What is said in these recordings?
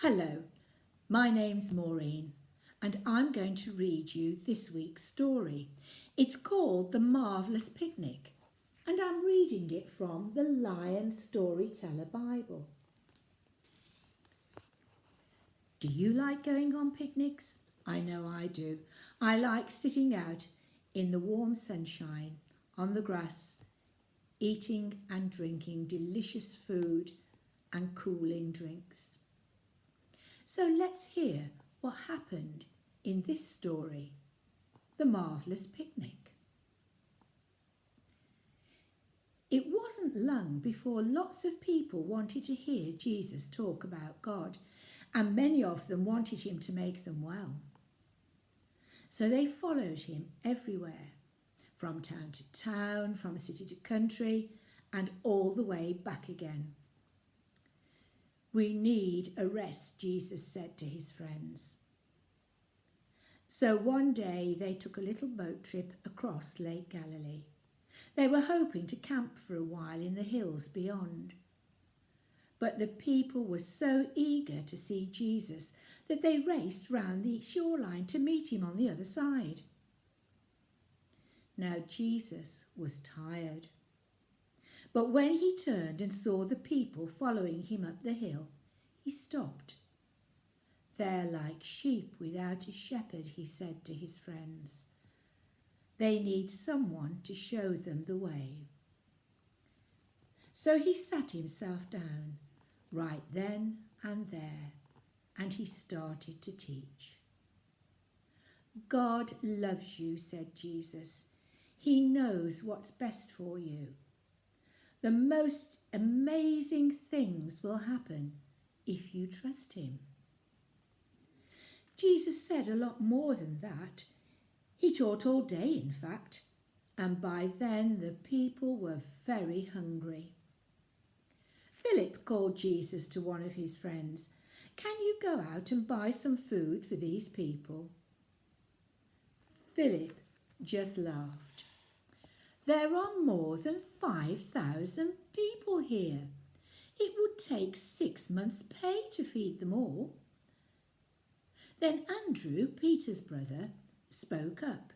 Hello, my name's Maureen and I'm going to read you this week's story. It's called The Marvellous Picnic and I'm reading it from the Lion Storyteller Bible. Do you like going on picnics? I know I do. I like sitting out in the warm sunshine on the grass, eating and drinking delicious food and cooling drinks. So let's hear what happened in this story, The Marvellous Picnic. It wasn't long before lots of people wanted to hear Jesus talk about God, and many of them wanted him to make them well. So they followed him everywhere, from town to town, from city to country, and all the way back again. We need a rest, Jesus said to his friends. So one day they took a little boat trip across Lake Galilee. They were hoping to camp for a while in the hills beyond. But the people were so eager to see Jesus that they raced round the shoreline to meet him on the other side. Now Jesus was tired. But when he turned and saw the people following him up the hill, he stopped. They're like sheep without a shepherd, he said to his friends. They need someone to show them the way. So he sat himself down, right then and there, and he started to teach. God loves you, said Jesus. He knows what's best for you. The most amazing things will happen if you trust him. Jesus said a lot more than that. He taught all day, in fact, and by then the people were very hungry. Philip called Jesus to one of his friends. Can you go out and buy some food for these people? Philip just laughed. There are more than 5,000 people here. It would take 6 months' pay to feed them all. Then Andrew, Peter's brother, spoke up.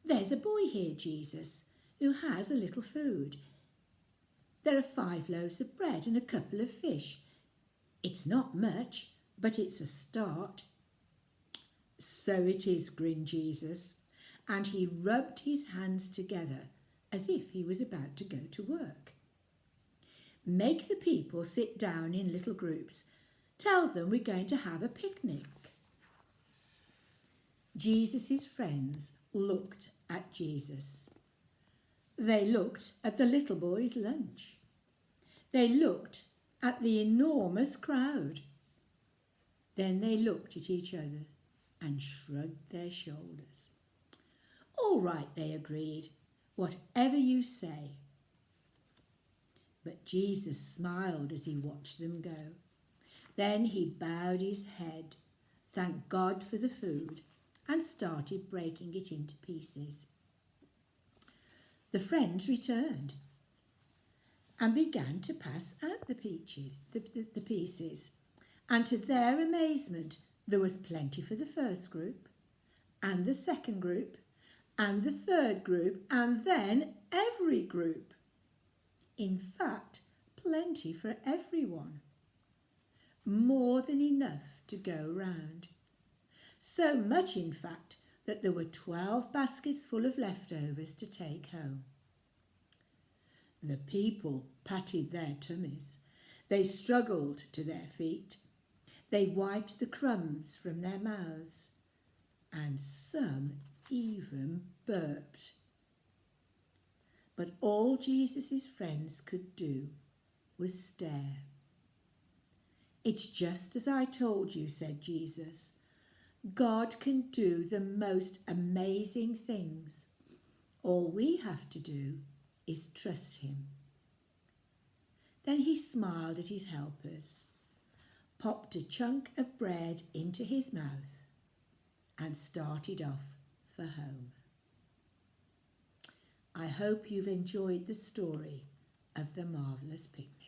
There's a boy here, Jesus, who has a little food. There are 5 loaves of bread and a couple of fish. It's not much, but it's a start. So it is, grinned Jesus, and he rubbed his hands together as if he was about to go to work. Make the people sit down in little groups. Tell them we're going to have a picnic. Jesus' friends looked at Jesus. They looked at the little boy's lunch. They looked at the enormous crowd. Then they looked at each other and shrugged their shoulders. All right, they agreed. Whatever you say. But Jesus smiled as he watched them go. Then he bowed his head, thanked God for the food, and started breaking it into pieces. The friends returned and began to pass out the pieces. And to their amazement, there was plenty for the first group, and the second group, and the third group, and then every group. In fact, plenty for everyone. More than enough to go round. So much, in fact, that there were 12 baskets full of leftovers to take home. The people patted their tummies. They struggled to their feet. They wiped the crumbs from their mouths, and some even burped. But all Jesus' friends could do was stare. It's just as I told you, said Jesus. God can do the most amazing things. All we have to do is trust him. Then he smiled at his helpers, popped a chunk of bread into his mouth, and started off for home. I hope you've enjoyed the story of The Marvellous Picnic.